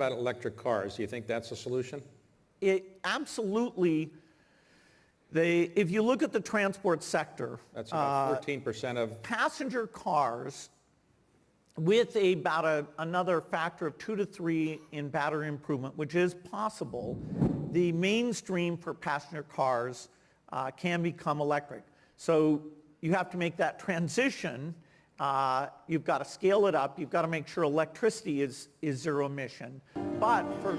About electric cars, do you think that's a solution? It absolutely, if you look at the transport sector, That's about 14% of... passenger cars with about another factor of 2 to 3 in battery improvement, which is possible, the mainstream for passenger cars can become electric. So you have to make that transition. You've got to scale it up. You've got to make sure electricity is zero emission. But for